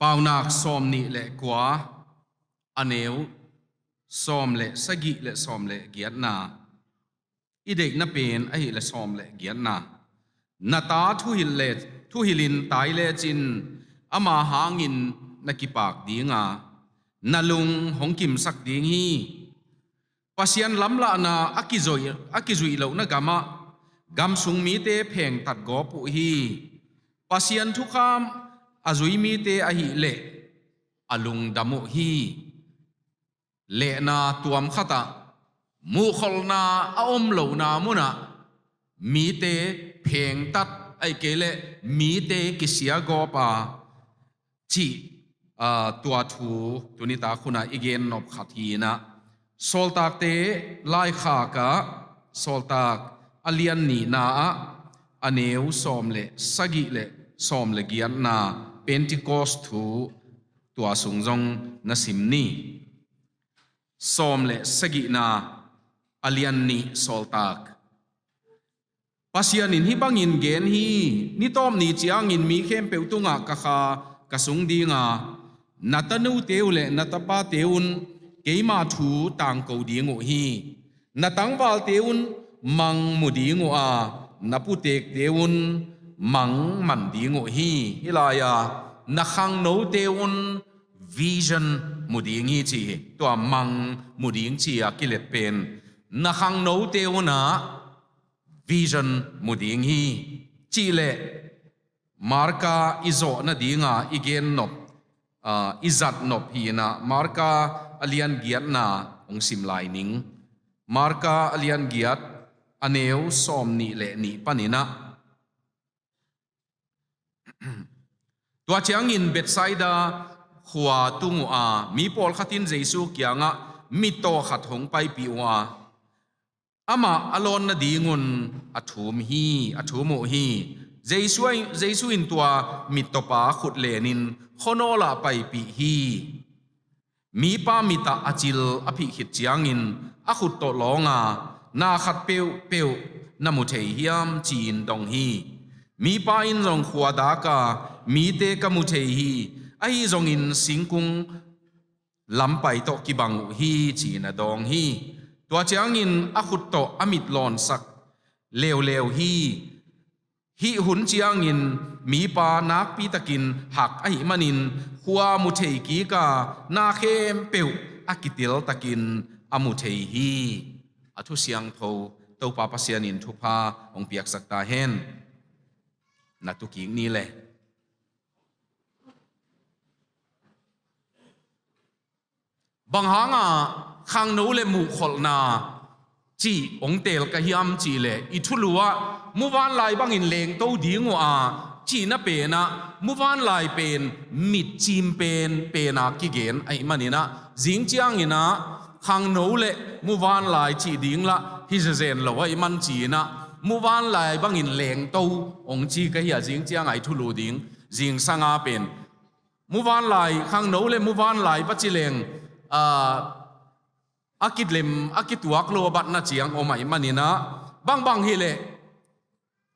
เปล่านักซ้อมนี่แหละกว่าอันเอวซ้อมเละสกิเละซ้อมเละเกียรนาอีเด็กนับเป็นไอ้เละซ้อมเละเกียรนานาตาทุหิลินตายเละจินอามาหางินนักกิปากดีงานาลุงหงกิมสักดีงีปัสยันล้ำละนาอักิจุยเหล่านกามะกำสุงมีเตเพ่งตัดกอปุฮีปัสยันทุกคำอาจุยมีเตอหิเละอลุงดามุฮีเลนาตัวมขตามุขลนาอมเหล่านามุนะมีเตเพ่งตัดไอเกเลมีเตกิเสียกอปาจีตัวทูตัวนี้ตาคุณอีเกนนบขัดฮีนะโซลตากเตไลขากะโซลตากอเลียนนีนาอเนวสอมเลสกิเลสอมเลกียนนาเพนติโคสทูตัวสุงจงนสิมนีสอมเลสกินาอเลียนนีโซลตากปัสยานินฮิบังอินเกนฮีนิตอมนีจียงอินมีเข้มเปวตุงะกะคากะสุงดีงานาตนูเตวเลนาตปาเตวุนเกยมาทูต่างกูดีงูฮีนาตังวาลเตวุนมังมุดีงูอานาปุเตกเตวุนมังมันดีงูฮีฮิลายานาขังโนเตวุนวิชั่นมุดีงีจีตัวมังมุดีงจีอากิเลตเป็นนาขังโนเตวุนาวิชั่นมุดีงีจีเลมาร์กาอิโซนาดีงาอีเกนนบอิจัดนบฮีนะมาร์กาอเลียนเกียรนาองสิมลายนิงมาร์กาอเลียนเกียรอเนวสอมนีเลนีปนินะตัวเชียงอินเบตไซดาขัวตุงอามีปอลขัดินเจสุกียงะมิโตขัดหงไปปีวาอามาอลอนนดีงุนอัฐุมฮีอัฐุมฮีเจสุอินตัวมิโตปาขุดเลนินโคโนลาไปปีฮีมีป้ามิตาอจิลอภิขิตจียงอินอขุดโตลองานาขัดเปียวนามุเทฮิยามจีนดงฮีมีป้าอินจงขวาดากามีเตกมุเทฮีไอจงอินสิงกุงลำไปโตกิบังฮีจีนดงฮีตัวจียงอินอขุดโตอมิดลอนสักเลวฮีฮิหุนจียงอินมีปานักปีตะกินหักไอมันินหัวมุเทกีกานาเข้มเปียวอากิติลตะกินอมุเทฮีอทุเสียงโทตัวปาปเสียนินทุพาองเปียกสักตาเฮนนักตุกิงนี่แหละบางหางขังโนเลมุขลนาจีองเตลกะฮิอัมจีเลอิทุลัวมุวันลายบางอินเลงโตดีงัวจีน่ะเปนะมุวันลายเป็นมิดจิมเป็นอากิเกนไอมันนี่นะจิงจียงอินะขังโนเลมุวันลายจีดิงละฮิเซนละว่าไอมันจีนะมุวันลายบางอินเลงโตองจีกะฮิจิงจียงไอทุลูดิงจิงสังอาเป็นมุวันลายขังโนเลมุวันลายปัจจิเลงอากิดเลมอากิดตัวกลัวบัดนาเจียงโอไม่มันนี่นะบางฮิเล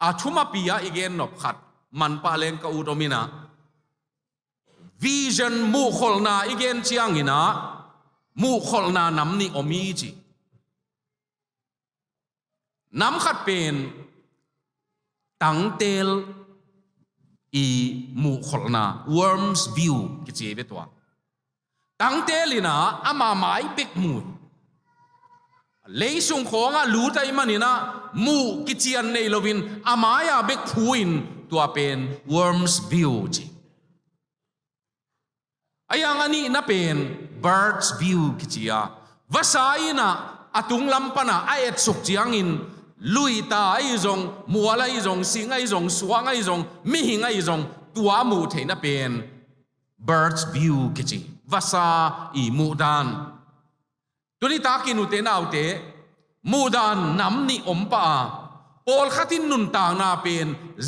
อาชุมาปียอีเกนนบขัดมันปาเลงกอูดมินะวิชั่นมุขลนาอีเกนเจียงอินะมุขลนานำนี่อมีจีน้ำขัดเป็นตังเตลอีมุขลนา worms view กิจเวตัวตังเตลินะอามาไม้เบกมูเลยส่งของรู้ใจมันนี่นะมูกิจยันในลวินอามายาเบกพูอินตัวเป็น worms view จีไอ้ยังอันนี้นะเป็น birds view กิจยาภาษาอินะอตุงลำปนะไอ้สุกจียงอินลุยตาไอ้จงมัวไอ้จงสิงไอ้จงสวงไอ้จงมิหิงไอ้จงตัวมูเทนะเป็น birds view กิจภาษาอีมูดานตัวนี้ตากินุเตนาอุเตมูดานน้ำนิอมปาโอลขัดินนุนต่างนาเป็น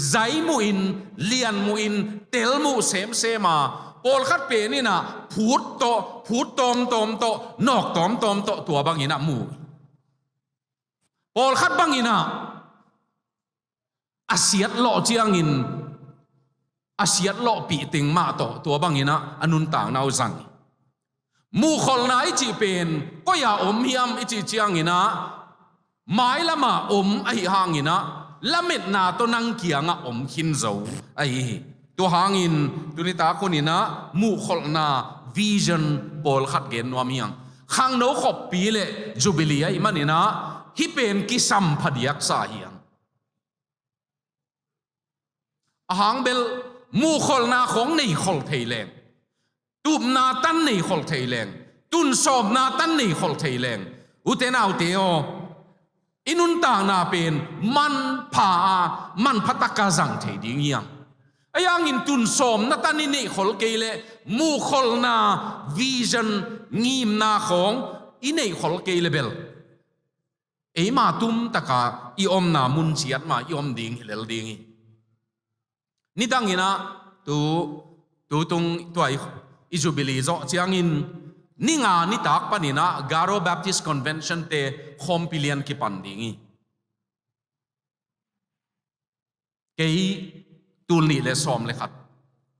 ใจมูอินเลียนมูอินเตลมูเสมาโอลขัดเป็นนี่นะพูดตอมโตนอกตอมโตตัวบางอินะมูโอลขัดบางอินะอาเซียตหล่อเจียงอิน asiat lo pi ting ma to tua bangina anun tang nau zang Muhkholhna ichi pen ko ya hiam ichi chiangina mai lama ai hangina lamet na to nang kianga hin zo ai to hangin tunita konina Muhkholhna vision pol khat gen nuam hiang khangno khop pi le jubilee ai manina hi pen ki sam phadiak sa hiang ahang bel Muhkholhna khong nei khol theileng tup na tan nei khol theileng tun som na tan nei khol theileng uten auteo inun ta na pen man phataka jang thei ding yang ayang in tun som na tan nei khol keile Muhkholhna vision ngim na khong inei khol keile bel ei ma tum taka i om na mun chiat ma i om ding hilel ding ni dangina tu tung tuai ijubilee zo chiangin ninga ni tak panina Garo Baptist Convention te khompilian ki pandingi kei tulni le som le khat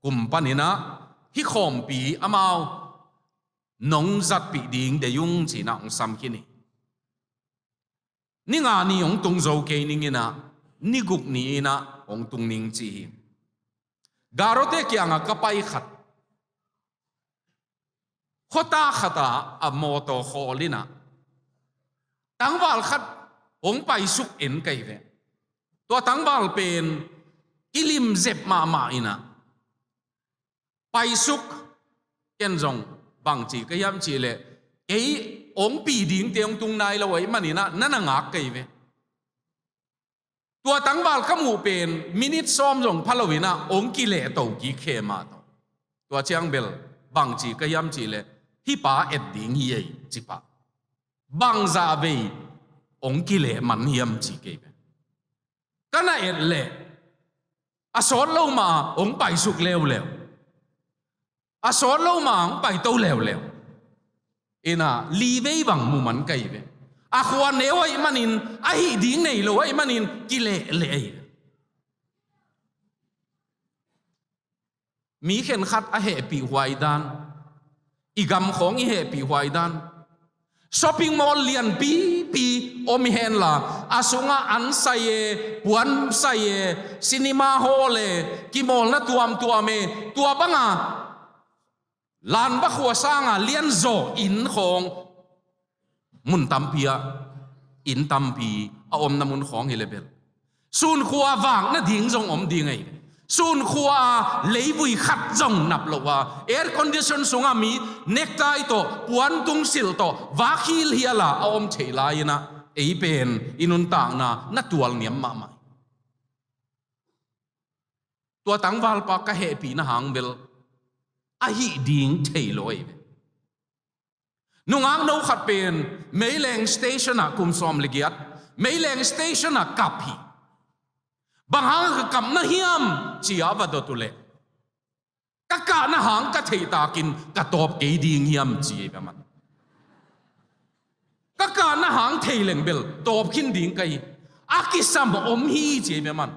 kum panina hi khompi amao nong zat pi ding de yung china ong sam kini ninga ni ong tung zo ke ningina ni guk ni na ong tung ning chi Garo te kianga kapai khat khota khata a moto kholina tangwal khat ong pai suk en kai ve to tangwal pen ilim zep ma ina pai suk ken jong bang chi ka yam chi le ei ong pi ding te ong tung nai lo wai manina nananga kai veตัวตั้งบาลขมูเป็นมินิทซ้อมจงพะลวินะองกิเลตอกีเคมาตตัวเชียงเบลบางจีก็ย้ำจีเลยฮิปาเอ็ดดิ้งเย่จิปะบางซาเวองกิเลมันย้ำจีเก็บก็น่าเอ็ดเล่อาสอนเรามาองไปสุกเลวอาสอนเรามาองไปโตเลวเอ็น่ะลีเวบังมุมันไกเวอาควานเนวไอ้มันินไอ้ดิ้งเนยโลไอ้มันินกิเลเล่มีเข็นขัดอาเหปีหวายดานอีกำของอีเหปีหวายดานช้อปปิ้งมอลล์เลียนปีอมเห็นล่ะอาสุงอันใส่ปวนใส่ซินิมาฮอลเลยกิมอลนะตัวเมตัวบังอ่ะลานบักหัวสร้างอ่ะเลียนโซอินของมุนตัมพียอินตัมพีอมน้ำมุนของเฮเลเบลซูนขัววางน่ะดิ้งจงอมดิ้งไงซูนขัวเลยบุยขัดจงนับโลว่าแอร์คอนดิชันสูงมีเน็กไทโตปวนตุงสิลโตวาคิลเฮียละอมเชลายนะเอเป็นอินุนต่างนะนัตัวเนียมมาใหม่ตัวตั้งวาลปากกะเฮปีนะหางเบลอาหิดิ้งเทลอยนุ่งอังโนขัดเป็นไม่แรงสเตชันกุมซอมเลกียดไม่แรงสเตชันกับพีบางหางก็กับน่าเฮียมจีอาวัดตุเล่ก็การน่าหางก็เทตากินก็ตอบเกดีเฮียมจีแบบมันก็การน่าหางเทเลงเบลตอบขินดิ้งไกอากิสัมอมฮีจีแบบมัน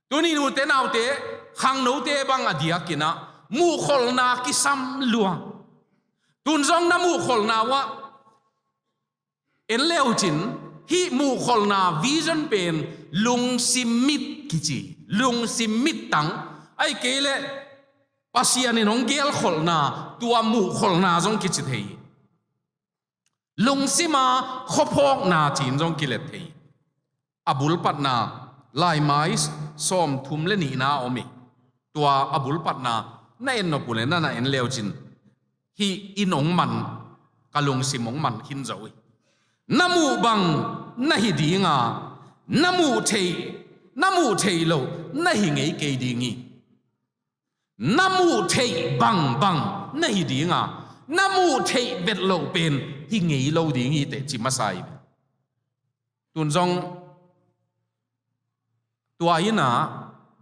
ตัวนี้นูเตนเอาเตขังนูเตบังอดียกินะMuhkholhnaกิสัมลัวตุนจงน้ำMuhkholhnaว่าเอ็นเลวจินฮีMuhkholhnaวิจนเป็นลุงซิมิดกิจีลุงซิมิดตังไอ้เกลเลปัสยานินงเกลKholhnaตัวMuhkholhnaจงกิจิเทยลุงซิมาขบพอกนาจินจงกิเลเทยอบุลปัตนาลายไม้ซ้อมทุ่มเลนีนาอมิตัวอบุลปัตนานั่นเองนบุเลนั่นเองเลวจินฮีอินองมันกะลุงซิมองมันหินจอยน้ำมูบังน่าฮิดีงาน้ำมูเทโลน่าฮิงไอเกดีงีน้ำมูเทบังน่าฮิดีงาน้ำมูเทเบ็ดโลเป็นฮิงไอโลดีงีเตจิมาไซตุนจงตัวอินะ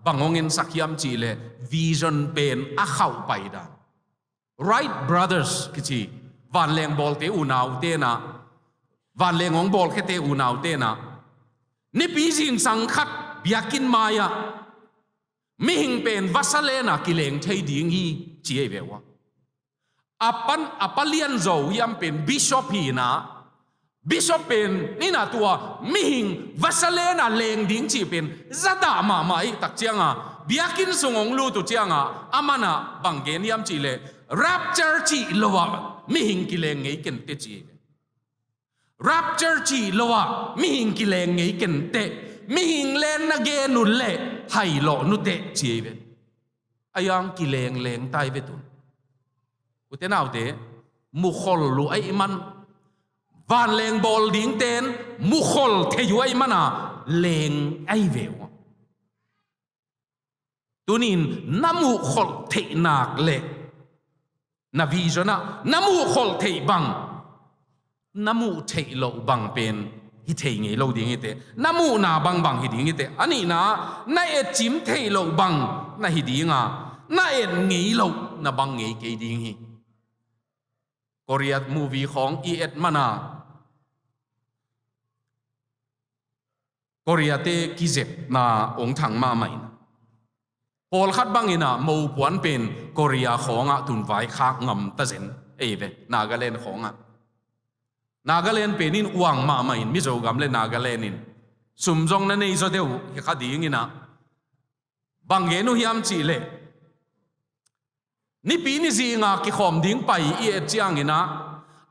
บางองเงินสักยามจีเลวิชั่นเป็นอาเข้าไปได้ right brothers กิจีวันเลงบอลเตอูนาวเตนะวันเลงองบอลแค่เตอูนาวเตนะนี่ปีจิงสังคัดเบียกินมายะ mi hing pen vasalena kileng thei ding hi chi ai bewa apalian zo yam pen bishop hi na bishop pen ni na tua mi hing vasalena leng ding chi pen zada ma mai tak chianga biakin sungong lu tu chianga amana bangen yam chi le rapture chi lowa mi hing kileng ngei ken te chi rapture chi lowa mi hing kileng ngei ken te mi hing len na ge nu le hai lo nu te chi ve ayang kileng leng tai ve tu uten au te mu khol lu ai man van leng bol ding ten mu khol the yu ai mana leng ai ve tunin namu khol the nak le na visiona namu khol the bang namu the lo bang pen hi thei ngei lo ding ite namu na bang bang hi ding ite ani na e chim thei lo bang na hi dinga na e ngei lo na bang ngei ke ding hi Korean movie ของ E.S. mana Korea te kizep na ong thang ma mai Paul khat bangina mo puan pen Korea ของอ่ะทุนไว้คากงำตะเซนเอเวนากาแลนด์ของอ่ะนากาแลนด์เป็นนินวังมาไม่มิโซกัมเลนากาแลนด์นินสุมจงนั่นเองจะเดียวคดีงี้นะบางเงินุยามจีเลนี่ปีนี้สิงาคิขอมดิ้งไปเอเจียงงี้นะ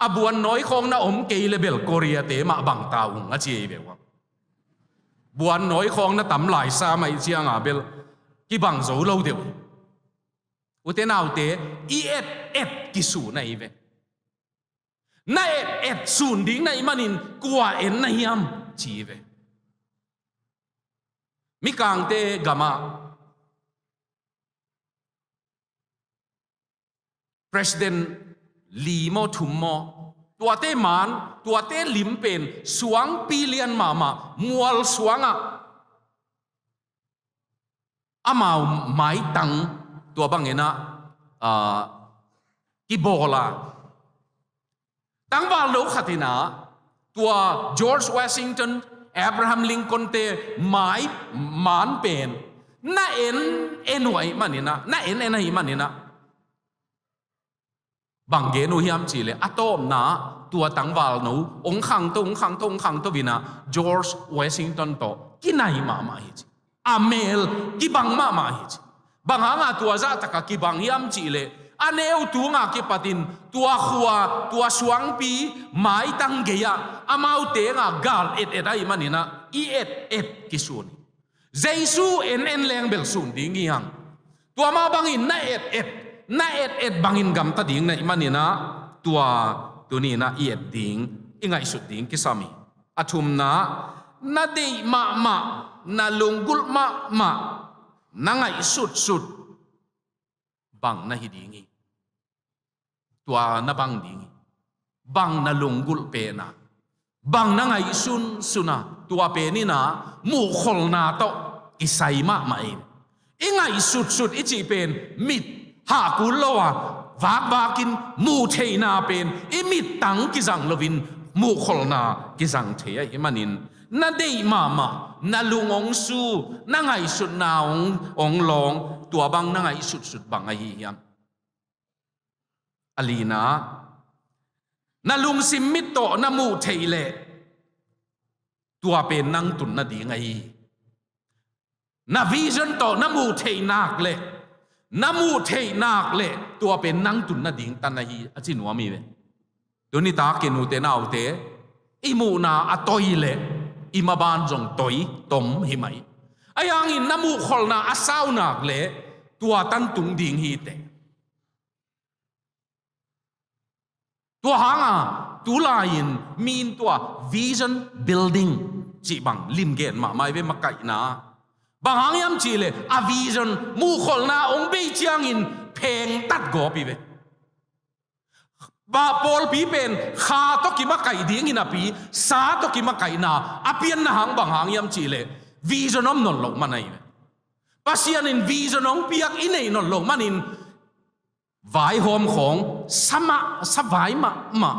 อบวนน้อยของน่ะอมเกยเลเบลโคเรียเตมาบังตาวงอ่ะจีเบวบวนน้อยของน่ะตำหลายซาไม่เจียงอ่ะเบลกี่บังโซโลเดียวอุเทนเอาเตเอ็ดกิสูในเวน่าเอ็ดสูนดิ้งในมันนินกว่าเอ็นในยามชีเวมิกังเตกามา President ลีโมทุมโมตัวเตมันตัวเตลิมเป็นสวงปีเลียนมามัวลสวงอ่ะอามาไม้ตังตัวบังเงินะกิโบลาตั้งวาลโลขัดินาตัวจอร์จวอชิงตันอับราฮัมลิงคอนเตไม้มันเป็นน่าเอ็นไว้มันนี่นะน่าเอ็นไว้มันนี่นะบางเกนุยามจีเลอะโตมนะตัวตั้งวาลนูองขังตัววินะจอร์จวอชิงตันโตกินไหนมาฮิจิอเมลกิบังมาฮิจิบางหางตัวจะตะกกิบังยามจีเลอันเอวตัวงากิปัตินตัวขัวตัวสวงปีไม้ตั้งเกียอามาเตงากาลเอ็ดไอมันนี่นะเอ็ดกิสุนเจสูเอ็นแรงเบลสุนดิ้งยังตัวมาบังอินน่าเอ็ดบังอินกำตัดดิ้งในมันนี่นะตัวนี้นะเอ็ดดิ้งอิงไงสุดดิ้งกิสามีอาทุมนะนาเดย์มานาลงกุลมานั่งไงสุดบังนะฮิดิ้งตัวน่ะบังดิ้งบังน่ะลงกุลเปนะบังนั่งไงสุนะตัวเปนี่นะมุขลนาโตอิสัยมาอินอิงไงสุดอิจิเป็นมิดหากุลโลวะวากินมูเทนาเป็นอิมิดตังกิจังลวินมุขลนากิจังเทียอิมันนินนาเดย์มานาลุงองสูนั่งไงสุดนาองลองตัวบังนั่งไงสุดบังไงยามอลีนานาลุงซิมมิโตนามูเทเลตัวเป็นนั่งตุนนาดีไงนาวิจนโตนามูเทนักเลนามูเทนักเลตัวเป็นนั่งตุนนาดีตันนาฮีอจินวามีเวตัวนี้ตาเกนูเตนาอุเตอิมูนาอตอยเลอิมาบานจงตอยตมหิมัยไอ้ยังอินนามูขลนาอาสาวนักเลตัวตันตุงดิงฮีเตตัวหางตัวลายินมีนตัว vision building จีบังลิมเกนมาไม่เวมาไกนะบางหางยามจีเลยa vision มูขลนาองเบยจียงอินเพลงตัดกอปีเวบาปอลปีเป็นขาตกิมาไกดิ้งอินาปีสาตกิมาไกนาอเปียนนะหางบางหางยามจีเลย vision น้ำนนลงมาไหนเวปัสยานิน vision น้องเปียกอินเนนนลงมานินวายหอมของสวายมา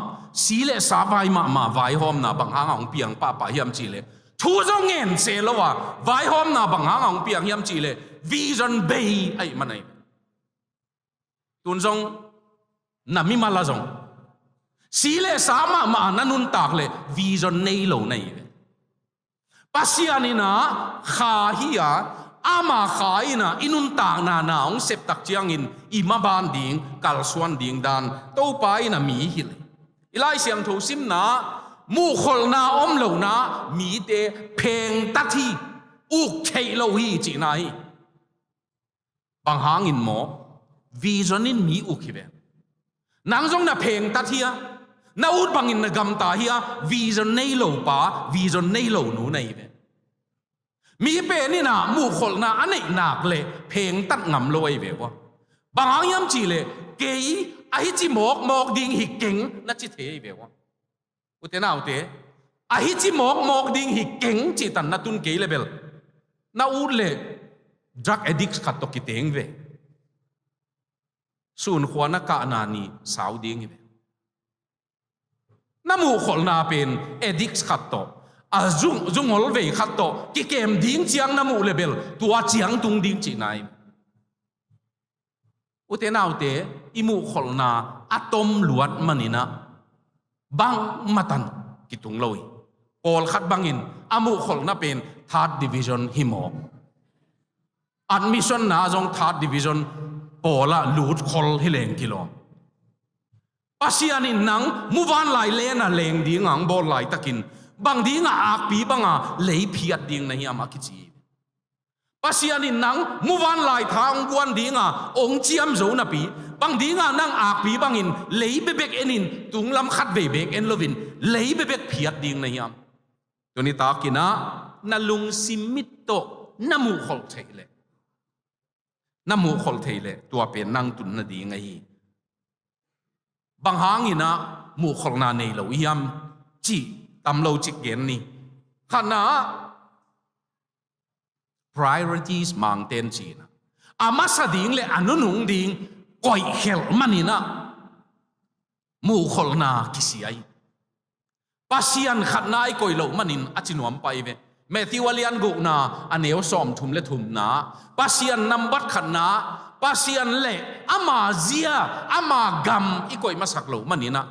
สีเลสวายมาวายหอมนะบางหางของเปียงป้ายามจีเลทูจงเงินเสลว่าวายหอมนะบางหางของเปียงยามจีเล vision bay ai manai tun zong nami mala zong sile sama ma nanun tak le vision nei lo nei pasianina kha hiya ama khaina inun tak na ong sep tak chiang in ima ban ding kal suan ding dan to pai na mi hil ilai siang tho sim na Muhkholhna om lo na mi te pheng tathi uk thei lo hi chi nai bang hangin mo vision in mi uk hi ve nang jong na pheng tathia na ut bangin na gam ta hiya vision nei lo pa vision nei lo nu nei ve mi pe ni na Muhkholhna Anei nak le pheng tat ngam loi ve wa bang hang yam chi le ke a hi chi mok ding hi keng na chi the ve wa utena ute a hi chi mok ding hi keng chi tan na tun ke level na ut le drug addicts khat to ki teng ve sun khwana ka na ni sau ding ve na Muhkholhna pen addicts khat to a zungol ve khat to ki kem ding chiang na mu level tua chiang tung ding chi nai utena ute i Muhkholhna atom luat manina bang matan kitung loi pol khat bangin amu Muhkholhna pen third division himo admission na jong third division pola lut khol hileng kilo pasianin nang muwan lai le na leng ding ang bol lai takin bang dinga ak pi banga lei phiat ding na hi ama kichi pasianin nang muwan lai thang buan dinga ong chiam zo na pi bang dinga nang ak pi bangin lei bebek enin tunglam khat ve bek en lovin lei bebek phiat ding na hiam tuni ta kina na lung simit to na Muhkhol theile na Muhkhol theile tua pe nang tun na ding ai bang hangina Muhkholhna nei lo yam chi tam lo chik gen ni khana priorities mang ten chi na ama sa ding le anunung ding koi khel manina Muhkholhna kisiai pasian khatnai koi lo manin achinuam pai ve Matthew alian go na aneu som thum le thum na pasian number khatna pasian le ama zia ama gam ikoi masak lo manina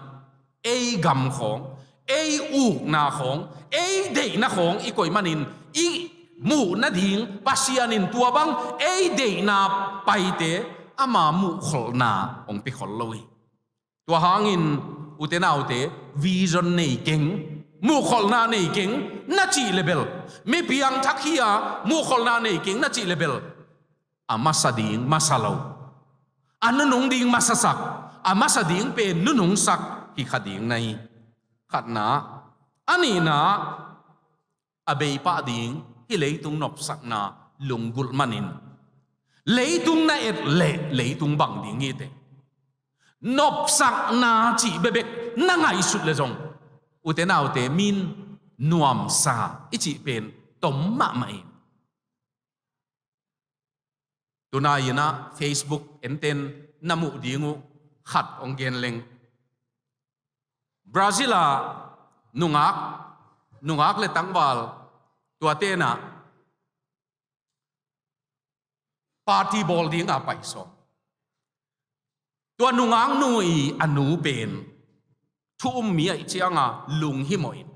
ei gam khong ei u na khong ei de na khong ikoi manin i mu na ding pasianin tua bang ei de na pai te ama Muhkholhna ong pi khol loi tua hangin utena ute vision nei keng Muhkholhna nei keng na chi level mi piang thakhia Muhkholhna nei keng na chi level ama sading masalo anunung ding masasak ama sading pe nunung sak hi khading nai khatna anina abei pa ding hi leitung nop sakna lungul manin leitung na et leitung bang ding ite nop sak na chi bebek na ngai sut le jong utena ute min nuam sa ichi pen tom ma mai tunayina Facebook enten namu dingu khat ongen leng Brazila nungak le tangwal tuatena party ball ding a paiso tua nungang nui anu pen thum mi ai chianga lung hi moin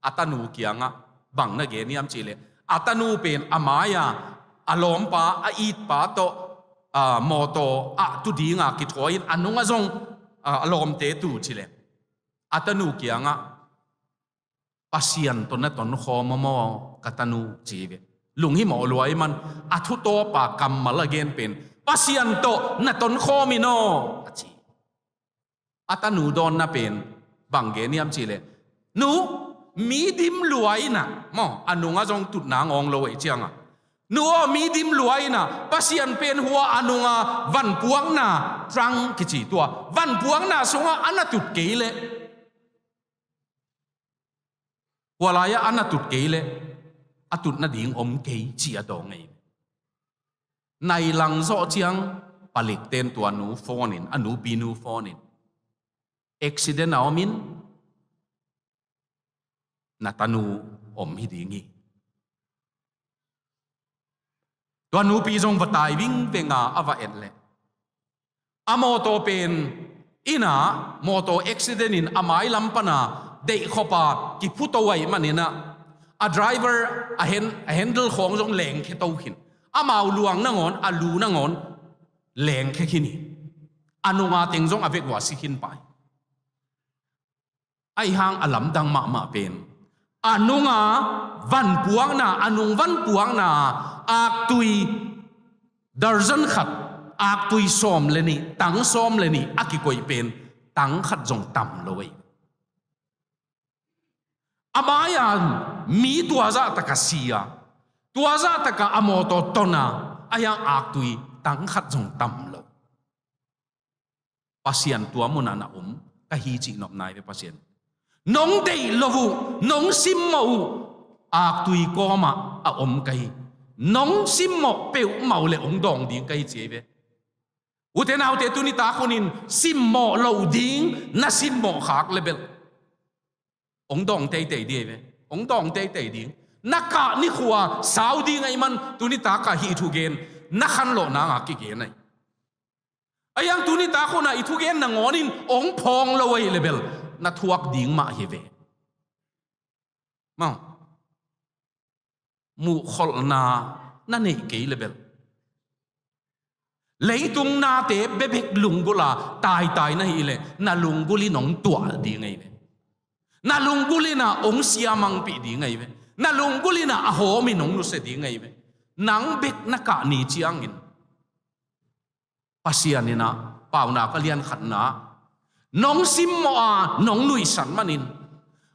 atanu kianga bang na ge niam chile atanu pen amaya alom pa a it pa to moto a tu dinga ki thoin anunga zong alom te tu chile atanu kianga pasian to na ton khomomo katanu chive lung hi mo luai man athu to pa kammal again pen pasian to na ton khomino achi atanu don na pen bangge niam chile nu mi dim luai na mo anunga jong tut na ngong lo e chianga nu mi dim luai na pasian pen huwa anunga van puang na trang kichi tua van puang na sunga anatut keile walaya anatut keile atut na ding om ke chi adong ei nai lang zo chiang palik ten tua nu phonin anu pinu phonin accident aomin natanu om hidingi ตัวนูปีจงวัดตายวิ่งเวงาอวะเอ็นเลยอโมโตเป็นอินาโมโตเอ็กซิเดนินอามายลัมปนาเดะขปากิพุตไว้มันนี่นะa driver a handle ของจงแหลงแค่ตัวหินอามาลวงนั่งอนอาลูนั่งอนแหลงแค่ขี้นี่อนุงาเต็งจงอเวกว่าสิขินไปไอหางอลัมดังมาเป็นอนุงาวันปวงนาอนุงวันปวงนาอากตุยดาร์ซันขัดอากตุยซ้อมเลยนี่ตั้งซ้อมเลยนี่อากิโกยเป็นตั้งขัดจงต่ำเลยอาบายันมีตัวจ่าตะกเสียตัวจ่าตะกอโมโตตนาอายังอากตุยตั้งขัดจงต่ำเลยปัสยันตัวมุนานะกะฮีจินอบนายเปปัสยันน้องเดย์ลวูน้องซิมมาอูอากตุยก็มากะฮีน้องซิมมาเปวมาเลยดองดิ้งกะฮีเจ็บอุเทนาอุเทตุนิตาคนนินซิมมาเราดิ้งน่าซิมมาขากเลเบลดองเตยดีเว้ดองเตยดิ้งนักกะนี่ขัวสาวดิ้งไอ้มันตุนิตากะฮีทุเกนนักขันโลนางากิเกนไอ้ยังตุนิตาคนน่ะอีทุเกนนางอนินพองละเว้ยเลเบลนัทวักดิ้งมาเฮเวมั่งมุขลนานั่นเองเกยเลเบลเลยตรงนาเตะเบบกลุงกุลาตายนะฮีเลยน่าลุงกุลีน้องตัวดิ้งไงเว้น่าลุงกุลีน่ะเสียมังปีดิ้งไงเว้น่าลุงกุลีน่ะโหมีน้องนุเสดิ้งไงเว้นังเบกนักกะนี่จียงอินปัสยานี่นะป่าวนาก็เลียนขันนะน้องซิมมอน้องนุยสันมันิน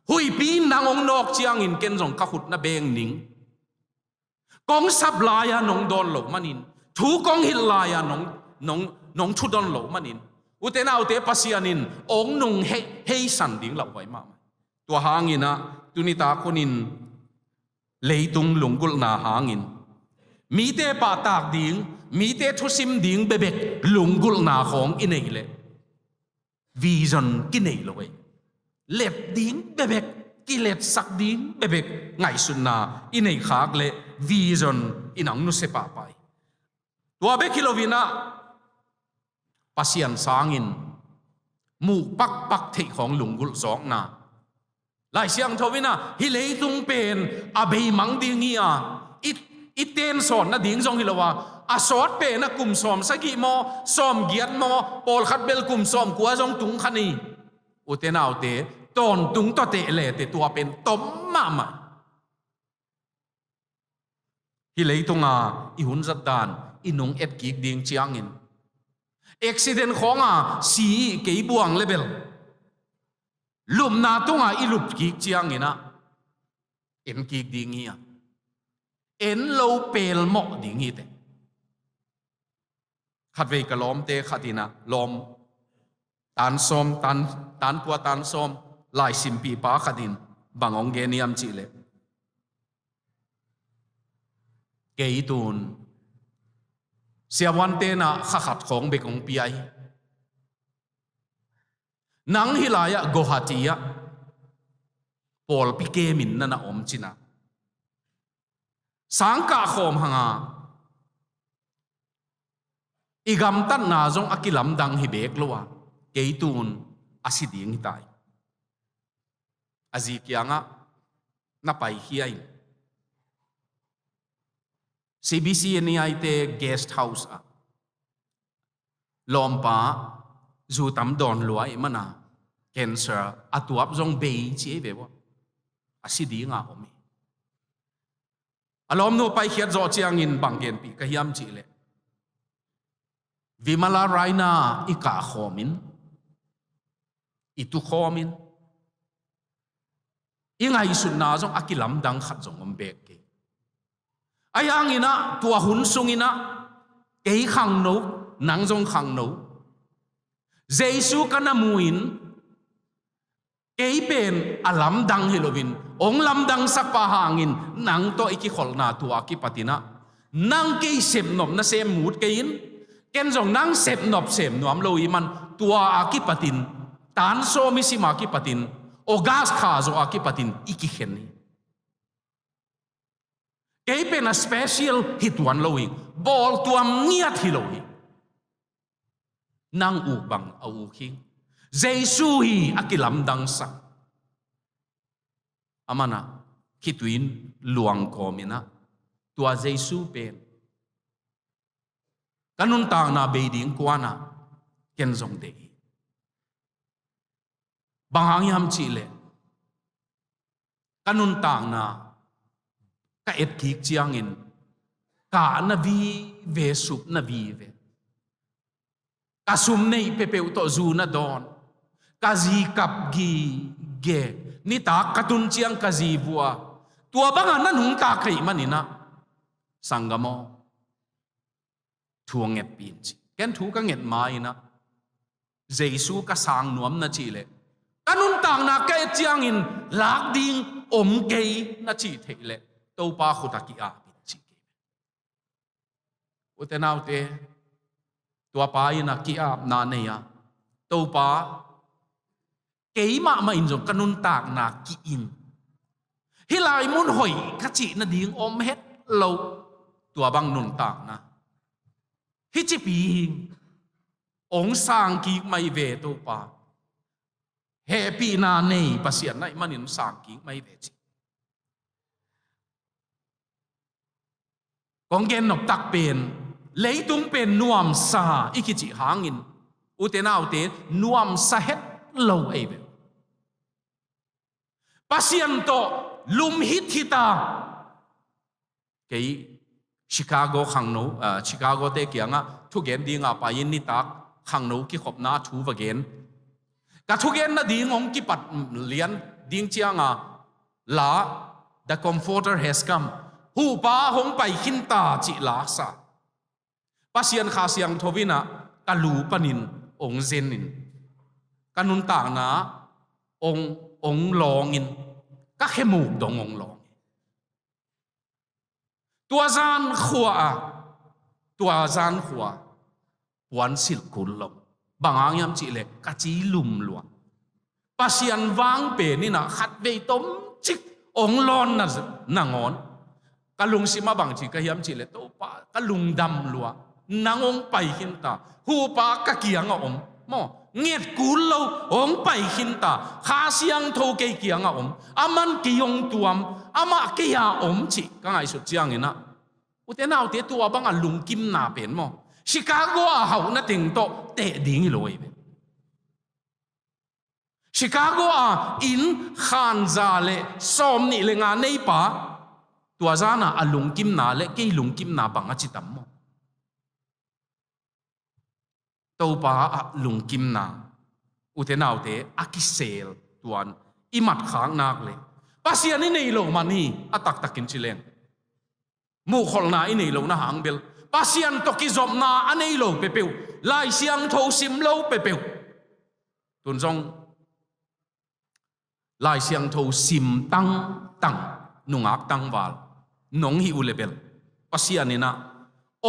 หุยปีนางนอกจียงอินเกนจงกะขุดนะเบงนิงกองสับลายน้องโดนหลบมันินถูกองหิลลายน้องชุดโดนหลบมันินอุเทนาอุเทปัสยานินนุ่งเฮสันดิ้งหลับไว้มาตัวหางอินนะตุนิตาคนอินเลยตุงหลงกุลนาหางอินมีเตปาตากดิ้งมีเตทุสิมดิ้งเบบกหลงกุลนาของอินเอเลวิจนกินเอลเว้ยเล็บดิ้งเบบกกิเลสสักดิ้งเบบกไงสุนนาอินเอขากเลวิจนอินังนุเสปาไปตัวเบกิโลวินาปัสยันสางินมูปักเทของหลงกุลสองนาหลายเสียงทวินาฮิเลตุงเป็นอเบมังดิ้งเฮียอิเตนสอนนะดิ้งจงฮิลวาอาสอดเป็นนะกลุ่มสอมสกิโมสอมเกียรโมปอลขัดเบลกลุ่มสอมกัวจงตุงขันีอุเทนาอุเตตอนตุงต่อเตเลเตตัวเป็นต้มมาฮิเลตุงอิหุนจัดดานอินุงเอ็ดกิกดิ้งเจียงอินอุบิเหตุของสีเกี่ยบวงเลเบลลุมนาตุงอิลุบกิกเจียงอินะเอ็นกิกดิ้งเฮียเอ็นโลเปลหมอกดิ้งฮีเตขัดเวกล้อมเตขัดินะล้อมตันซอมตันกัวตันซอมลายสิมปีป้าขัดินบางองเกนิยมจิเลเกยตูนเสียวันเตนะขัดของเบกองปีไอนังฮิลายะโกฮัติยะปอลปิเกมินนั่นอมจินะสังกะขอมหังอีกำตันนาจงอักิลำดังฮิเบกลัวเกยตูนอาศิดิงฮิตายอาจิกยังนับไปเฮียน CBC นี่ไอเต guest house ลอมป้าจูตัมดอนลวยมันcancer อัตัวจงเบยเจี๊ยบวะอาศิดิงอมีอารมณ์โนไปเขียนจอเชียงอินบางเกนปีกะยามจีเลวิมาลาไรนาอิกาขอมินอิตุขอมินยังไงสุดนาจงอักิลำดังขัดจงอมเบกเกอายังอินะตัวหุ่นซุงอินะเกยขังโนนังจงขังโนเจสุกันนามุอินเกยเป็นอลำดังฮิโลวินองลำดังสักปะหางินนังโตอิกิขอลนาตัวอักิปตินะนังเกยเสพนมนะเสมูดเกยินเกณฑ์จงนั่งเสพนบเสพนวมโลยมันตัวอากิปตินตานโซมิสิมากิปตินโอกาสขาโซอากิปตินอีกิเข็นนี่เก cái bên là special hit one lâu hình ball tuam nghiệt hi lâu hình nang u bằng au khi Giêsu hi akilam dang sa amana khi tuin luang ko mina tua Giêsu pen kanun tang na be ding kwana ken zong de bang yam chi le kanun tang na ka et ki chiang in ka na vi ve sup na vi ve ka sum nei pe pe to zu na don ka zi kap gi ge ni ta katun chiang ka zi bua tua banga na nung ta kai manina sangamo thuang nget pin chi ken thu ka nget mai na Giêsu ka sang nuam na chi le kanun tang na ka chiang in lak ding om ke na chi thei le to pa khuta ki a pin chi utenau te tua pa ina ki a na ne ya to pa ke ma ma in jong kanun tak na ki in hilai mun hoi ka chi na ding om het lo tua bang nun tak na hi chi pi ong sang ki mai ve to pa happy na nei pasian nai manin sang ki mai ve chi kong gen nop tak pen leitung pen nuam sa ikichi hangin utenau te nuam sa het lo ai ve pasian to lum hit hita cái Chicago Khangno Chicago te kianga thu gen dinga pa yin ni tak Khangno ki khop na thu va gen ka thu gen na ding ong ki pat lian ding chianga la the comforter has come hu pa hong pai khin ta chi la sa pasian kha siang thovina ka lu panin ong zenin kanun ta na ong longin ka khemuk dong ong long tua zan khua wan sil kul lo bangang yam chi le ka chi lum lua pasian wang pe ni na khat ve tom chik ong lon na ngon ka lung sima bang chi ka yam chi le to pa ka lung dam lua nangong pai hin ta hu pa ka kiang om mo nghiệt kul lo ong pai hin ta kha siang tho ke kiang om aman ki yong tuam ama ke ya om chi ka ngai su chiang ina utenau te tua banga lung kim na pen mo Chicago a hau na ting to te ding loi be Chicago a in khan za le som ni le nga nei pa tua zana a lung kim na le ke lung kim na banga chi tam mo to pa a lung kim na utenau te akisel tuan imat khang nak le pasian ni nei lo mani atak takin chileng Muhkholhna Anei lo na hang bel pasian to ki zom na anei lo pe peu lai siang tho sim lo pe peu tun jong lai siang tho sim tang nungak tang wal nong hi u level pasian ina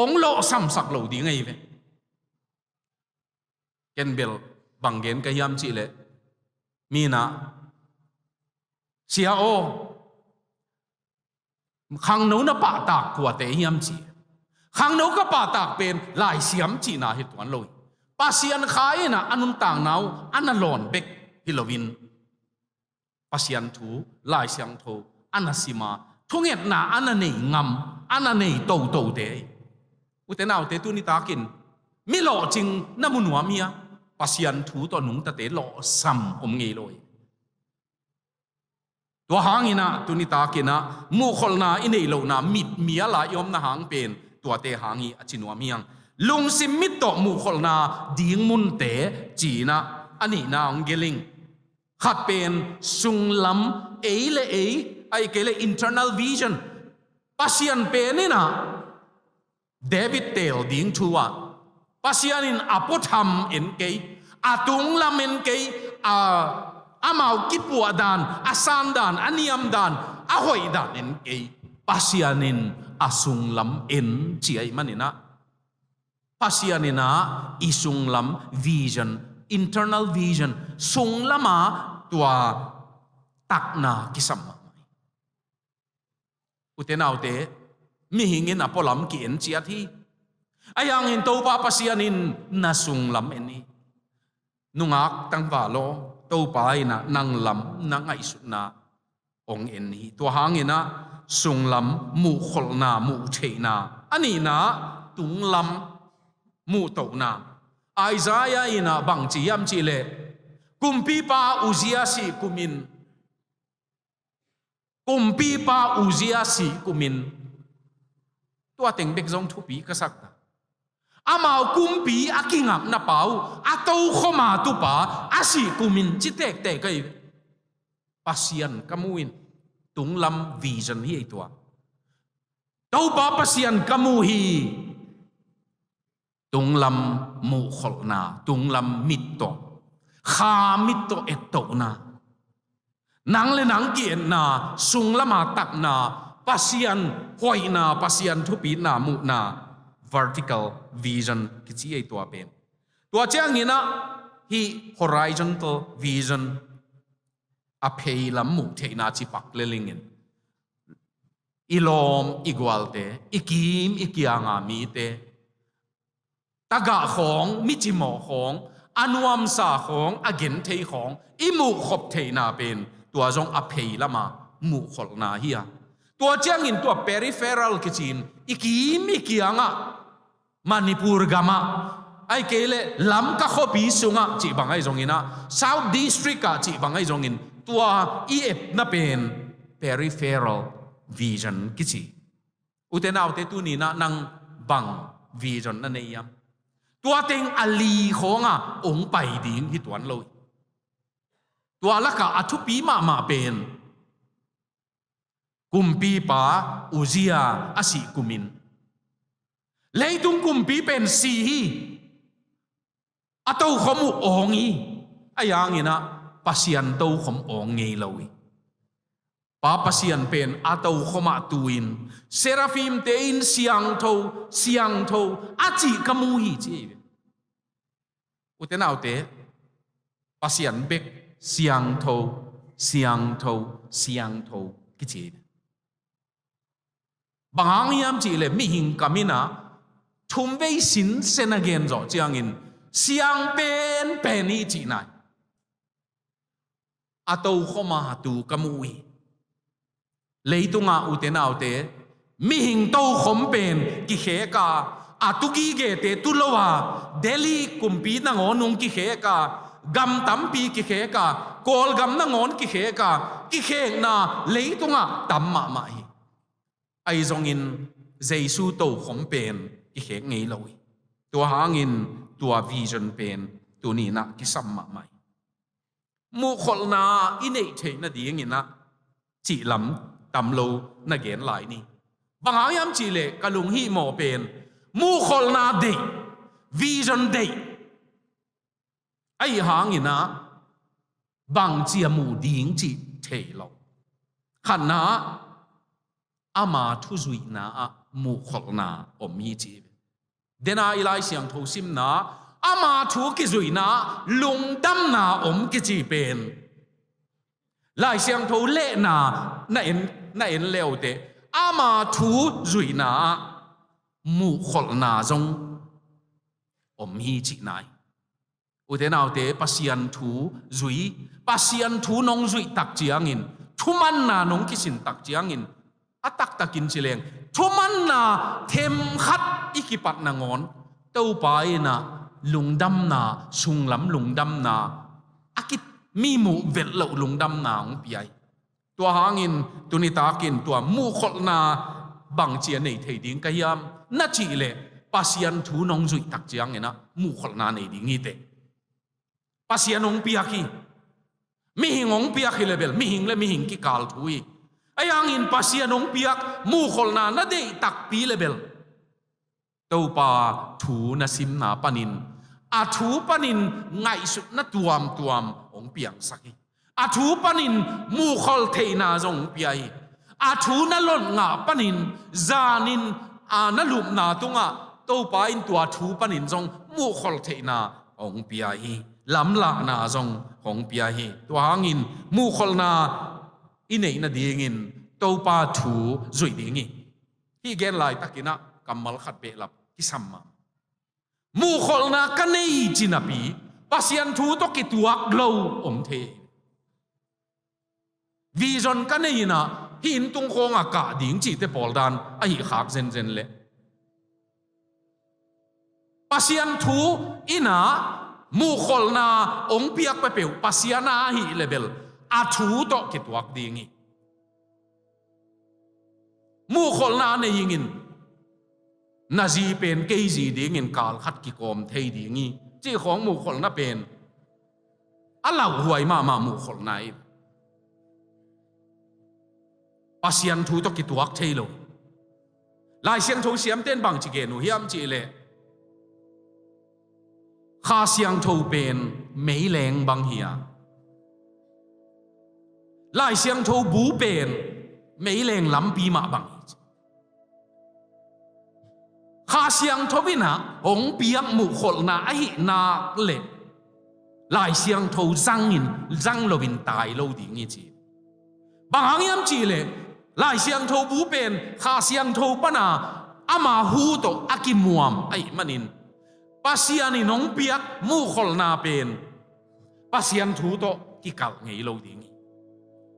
ong lo sam sak lo di ngai ve ken bel bangen ka yam chi le mina sia o Khangno na pa tak kwa te hiam chi Khangno ka pa tak pen lai siam chi na hi tuan loi pasian khai na anun tang nau analon bek hilovin pasian thu lai siang tho anasima thunget na ananei ngam ananei to te utenau te tu ni takin mi lo ching namunwa mia pasian thu to nung ta te lo sam om nge loi tua hangina tunita kina Muhkholhna Anei lo na mit mia la yom na hang pen tua te hangi achinwa miang lung sim mit to Muhkholhna ding mun te china ani na ngeling khat pen sunglam eile ai kele internal vision pasian penina David tel ding thuwa pasianin apotham en ke atung lam en ke amau kipua dan asan dan aniam dan ahoi dan en ke pasianin asung lam en chi ai manina pasianina isung lam vision internal vision sung lama tua takna kisam utenau te mi hingin apolam ki en chia thi ayang in to pa pasianin nasung lam eni nungak tang va lo to pa ina nang lam nang ai su na ong en hi to hangina sung lam mu khol na mu che na ani na tung lam mu to na Isaiah ina bang chi yam chi le kumpi pa uzia si kumin kumpi pa uzia si kumin tua teng bek zong thu pi ka sak ta amao kumpi akingak na pau atau khoma tu pa asi kumin chi tek tek kai pasian kamuin tunglam vision hi tua tau pa pasian kamu hi tunglam Muhkholhna tunglam mitto kha mitto etto na nang le nang kien na sung lama tak na pasian hoi na pasian thupi na mu na vertical vision kichi ai tua pen tua chang ina hi horizontal vision a phei lam mu theina chi pak le lingin ilom igualte ikim ikianga mi te taga khong michimo khong anuam sa khong again thei khong imu khop theina pen tua zong a phei lama Muhkholhna hiya tua chang in tua peripheral kichin ikim ikianga Manipur gama ai kele lam ka khopi sunga chi bangai zongina South District ka chi bangai zongin tua ef na pen peripheral vision kichi uten autte tu ni na nang bang vision na nei yam tua teng ali khonga ong pai ding hi tuan loi tua laka athupi ma pen kumpi pa uzia asi kumin leitung kumpi pen si hi atau khomu ongi ayang ina pasian tau khom ong ngei loi pa pasian pen atau khoma tuin seraphim tein siang tho achi kamu hi chi uten autte pasian bek siang tho kichi bangang yam chi le mi hing kamina thum vei sin sen again zo chiang in siang pen hi chi nai atau khoma tu kamui leitunga uten autte mi hing to khom pen ki khe ka atuki ge te tulowa Delhi kumpi na ngonung ki khe ka gam tampi ki khe ka kol gam na ngon ki khe ka ki khe na leitunga tamma ma hi ai zongin Jesu to khom pen ki khe ngei loi tua hangin tua vision pen tu ni na ki samma mai Muhkholhna inei the na ding ina chi lam tam lo na gen lai ni bangayam chi le kalung hi mo pen Muhkholhna de vision de ai hang ina bang chia mu ding chi the lo khan na ama thu zui na Muhkholhna om hi chi dena ilai siang tho sim na ama thu ki zui na lung dam na om ki chi pen lai siang tho le na en leo te ama thu zui na Muhkholhna zong om hi chi nai uten autte pasian thu zui pasian thu nong zui tak chiang in thuman na nong kisin tak chiang in atak takin chileng thuman na them khat ikipat na ngon to pai na lungdam na sunglam lungdam na akit mi mu vel lo lungdam na ong piai tua hangin tunitakin tua Muhkholhna bang chia nei thei ding kayam na chi le pasian thu nong zui tak chiang ena Muhkholhna nei ding hi te pasian ong piaki mi hing ong piaki level mi hing ki kal thui ayang in pasian ong piak Muhkholhna na dei tak pi level to pa thu na sim na panin a thu panin ngai su na tuam ong piang saki a thu panin Muhkhol theina zong piai a thu na lon nga panin zanin a na lup na tunga to pa in tua thu panin zong Muhkhol theina ong piai lam la na zong ong piai to hangin Muhkholhna inei na dingin to pa thu zui dingi hi gen lai takina kamal khat be lap ki samma Muhkholhna Anei chinapi pasian thu to kituak lo om the vision kanei na hin tung khonga ka ding chi te poldan a hi khak zen le pasian thu ina Muhkholhna ong piak pe peu pasiana hi level a thu to kituak dingi Muhkholhna Anei ingin nazi pen keiji ding in kal khat ki kom thei dingi chi khong Muhkholhna pen alau huai ma Muhkholhna ai pasian thu to kituak thei lo lai siang tho siam ten bang chi ge nu hiam chi le kha siang tho pen mei leng bang hia lai siang tho bu pen mei leng lam pi ma bang kha siang tho bina ong piak Muhkholhna a hi na le lai siang tho zang lovin tai lo ding i chi bang hangiam chi le lai siang tho bu pen kha siang tho pana ama hu to akimuam ai manin pasiani nong piak Muhkholhna pen pasian thu to ki kal ngei lo ding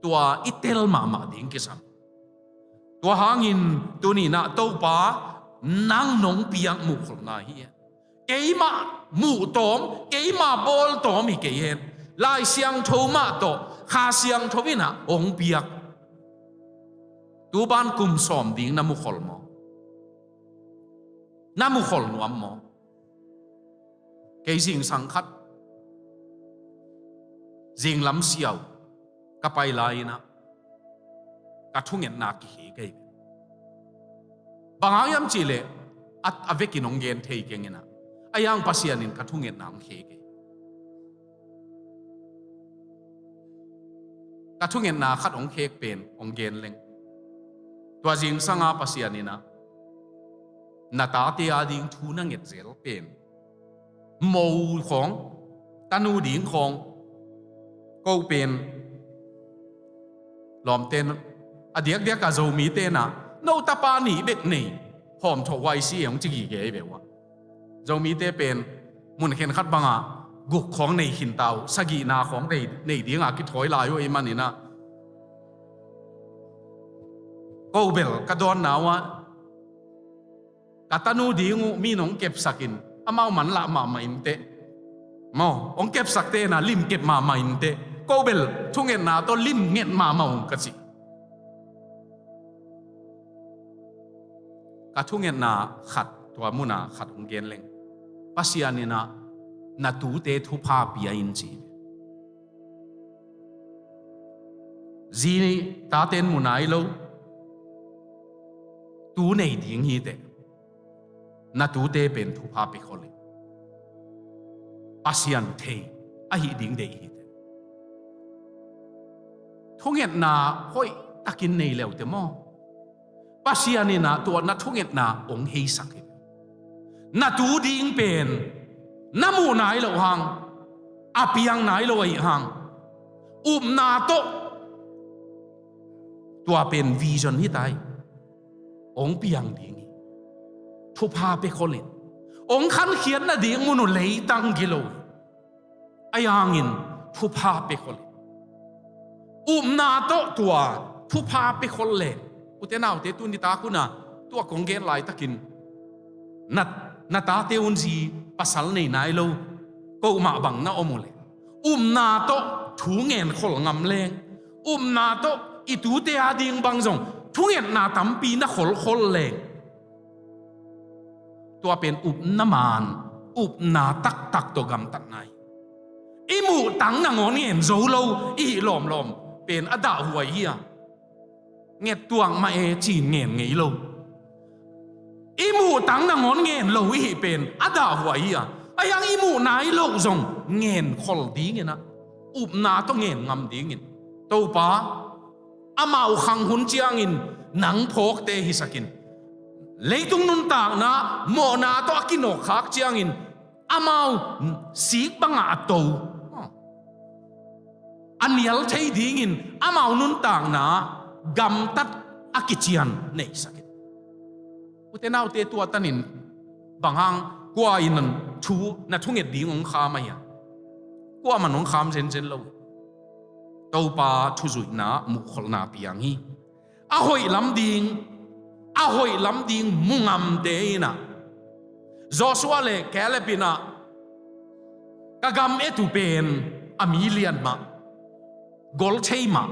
tua itel ma ding ki sam tua hangin tuni na to pa nang nong piak Muhkholhna hi keima mu tom keima bol tom hi ke hen lai siang tho ma to kha siang tho bina ong piak tu ban kum som ding na Muhkholhna nuam mo ke jing sang khat jing lam siaw ka pai lai na ka thungen na ki he ke bangayam chile at aveki nonggen thei kengena ayang pasianin ka thungen nang he ke ka thungen na khat ong khek pen ong gen leng tua jing sanga pasianina nata te ading thu na nget zel pen mo khong tanu ding khong ko pen lom ten adiak dia ka zomi te na no tapa ni bet nei hom tho wai si ong chi gi ge be wa zomi te pen mun khen khat banga guk khong nei hin tau sagi na khong nei dinga ki thoi lai oi manina ko bel ka don nawa katanu dingu mi nong kep sakin amau man la ma inte mo ong kep sakte na lim kep ma inte ko bel thungen na to lim nget ma ong ka chi ka thungen na khat tua muna khat ong gen leng pasianina na tu te thu pha pia in chi zini ta ten munai lo tu nei ding hi te na tu te pen thu pha pe khole pasian the a hi ding de hi te thungen na hoi takin nei leu te mo pasianina to na thungen na ong hei sak na tu ding pen na mu nai lo hang apiang nai lo ai hang na to tua pen vision hi tai ong piang ding thu pha pe kholin ong khan khian na ding munu lei tang gilo ayangin thu pha pe kholin na to tua thu pha pe kholle utenaw te tu ni ta kuna tua konggen lai takin na ta te unji pasal nei nai lo ko ma bang na omule na to thu ngen khol ngam leng na to itu te ading bang jong thu ngen na tampi na khol leng tua pen na man na tak to gam tak nai imu tang na ngon ngen zo lo i lom pen ada huai hia nget tuang ma e chin ngen ngei lo imu tang na ngon ngen lo hi pen ada huai hia ayang imu nai lo zong ngen khol ding ina na to ngen ngam ding in to pa amau khang hun chiang in nang phok te hi sakin leitung nun tak na mo na to akino khak chiang in amau sik banga to anial thei ding in amau nun tak na gam tat akichian nei sakit อุเทนเอาเตตัวตันินบางห้างกว่าอินันชูนัทุ่งเอ็ดดิ้งองคามาเฮียกว่ามันองคามเซนเซนเราตัวปาทุจุยนามุขลนาเปียงฮีอาหอยลำดิ่งมุงามเตยนะโจชัวเล่แกเลปินะกะกำเอตุเป็นอมิเลียนมากอลเชยมา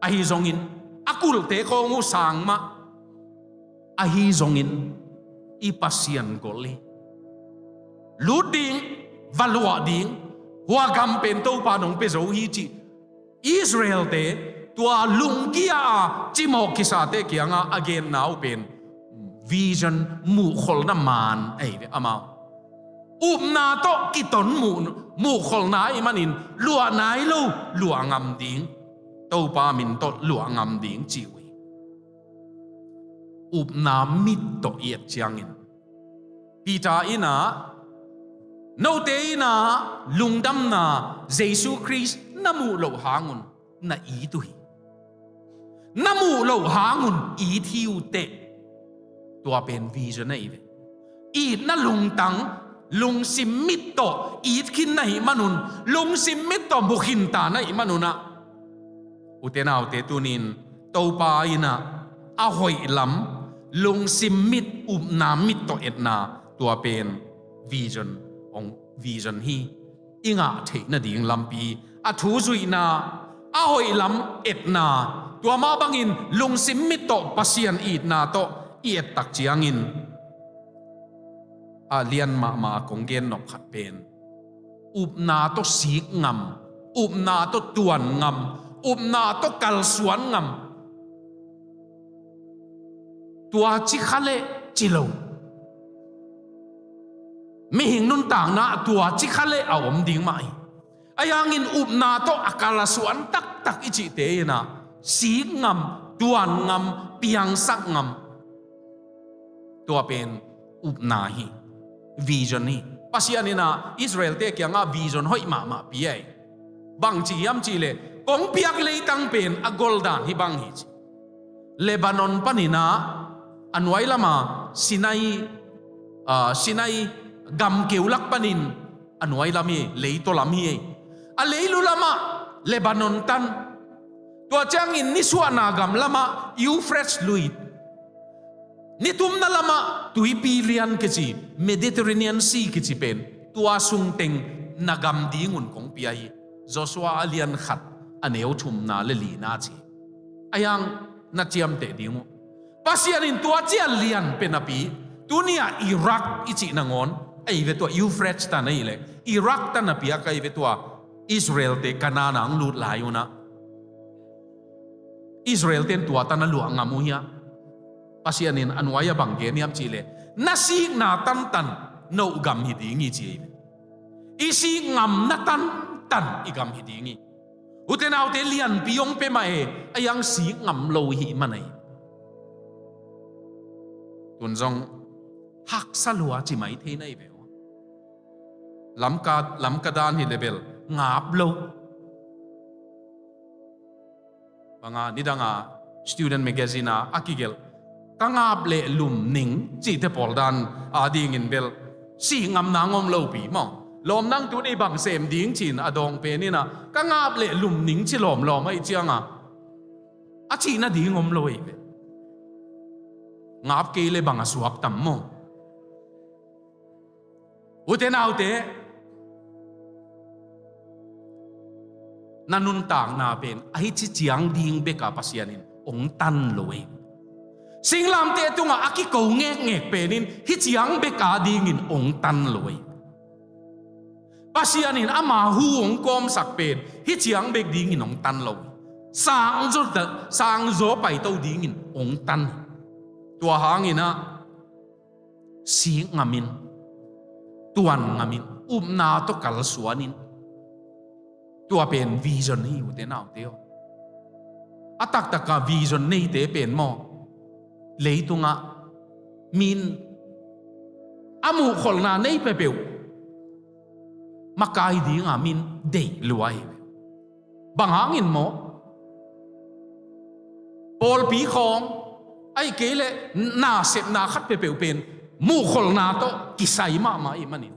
อาฮิซงอินอากุลเตโคงูสังมาอาฮิซงอินอีปัสยันกอลีลูดิ่งวัลวะดิ่งหัวกำเป็นตัวปานองเปโซฮีจีอิสราเอลเตตัวลุงกี้อาจิโมกิสาเตเกียงอาเกนนาวเป็นวิชันมุขลนามานไอ้อามาอุบนาโตกิตนมุขลนาอิมันอินลัวนายลูลัวงามดิ่งตัวปามินโตลัวงามดิ่งจิวอุบนามิตโตเอียดจังอินปีตาอินาโนเตอินาลุงดำนาเยซูคริสต์นามูโลหางุนนาอีตุยนามูโลหางุนอีทิวเตตัวเป็นวิจารณ์อีเวอีดนั่นลุงตังลุงซิมมิตโตอีดขินนาหิมานุนลุงซิมมิตโตบุขินตานาหิมานุนะอุเทนเอาเตตุนินโตปาอินะอาหอยลำลุงซิมมิตอุบนามิตโตเอ็ดนาตัวเป็นวิจารณ์องวิจารณ์ฮีอิงะเทนดิ่งลำปีอาทูจุยนาอาหอยลำเอ็ดนาตัวมาบังอินลุงซิมมิตโตปัสยันอีดนาโตเอียดตักจียงอินอาเลียนมาคงเกนนกขัดเป็นอุบนาโตสีงามอุบนาโตตวนงามอุบนาโตกัลสวนงามตัวจิขเลจิโลไม่เห็นนุ่นต่างนะตัวจิขเลเอาอมดิ่งมาอายังอินอุบนาโตอากาลสวนตักอิจิเตยนะสีงามตวนงามเปียงสักงามตัวเป็นอุบนาฮีวิจารณ์ฮีปัสยานินาอิสราเอลเตะยังวิจารณ์ห้อยมาปีไอบางจียามจีเลกงเปียกเลยตั้งเป็นอกอลดานฮีบางฮีเลบานอนปนินาอันไว้ละมาสินัยกำเกี่ยวลักปนินอันไว้ละมีเลยตัวละมีอันเลยลุละมาเลบานอนตันตัวจังอินนิสวานากำละมายูเฟรชลุยนี่ทุ่มนั่นละมาตุยปีเลียนกิจิเมดิเตอร์เรเนียนซีกิจิเป็นตัวสุงเต็งนากำดีงุนของปีไอโจชัวอาเลียนขัดอันเอวทุ่มนาเลลีนาจีอายังนัดเจียมเตดิงูปัสยานินตัวเจียเลียนเป็นอปีตัวเนี้ยอิรักอิจินางอนไอเวตัวยูเฟรชตันนี่เลยอิรักตันอปีไอเวตัวอิสราเอลเตกานานังลูดลายุนะอิสราเอลเต็นตัวตันหลวงงามุฮียปัสยานินอันวายบังเกนิยมจีเลนัสีนาตันโนกำฮิดีงี้จีอีสีงำนัตันอีกำฮิดีงี้อุเทนเอาเตเลียนปิยงเปมาอายังสีงำโลหิมันไอตุนจงหักสลัวจีไม่เทนไอเบลลำกาดานฮิเลเบลงาบโลบางนิดังstudent magazineอากิเกลกังอาบเล่ลุมหนิงจีเทปอลดันอาดิงินเบลสีงามนางอมโลปีมองลมนั่งตัวนี้บังเสมดิ้งจีนอดองเปนี่นะกังอาบเล่ลุมหนิงจีลมไม่เจียงอาจีน่ะดิ้งอมโลอีเบงาบเกลบังสวกตัมมองอุเทนเอาเตนันุนต่างนาเป็นไอจีเจียงดิ้งเบกาปัสยานินองตันโลยสิ่งลำเตตุงอากิโกเงกเป็นินฮิจยังเบกาดีงินองตันลอยปัสยานินอามาหูองกอมสักเป็นฮิจยังเบกดีงินองตันลอยสางโจไปเต้าดีงินองตันตัวหางินะสีงามินตัวงามินอุมนาตกัลสวนินตัวเป็นวิจารณ์นี่อยู่เตน่าเดียวอัตักตะกาวิจารณ์นี่เตเป็นมอเลยตุงะมินอามุขลนาในเปเปวมากายดีงามินเดลวยบางหางินโมปอลปีของ ไอ้เกลน่าเสพน่าขัดเปเปเป็นมูขลนาโตกิไซมาอีมันนี่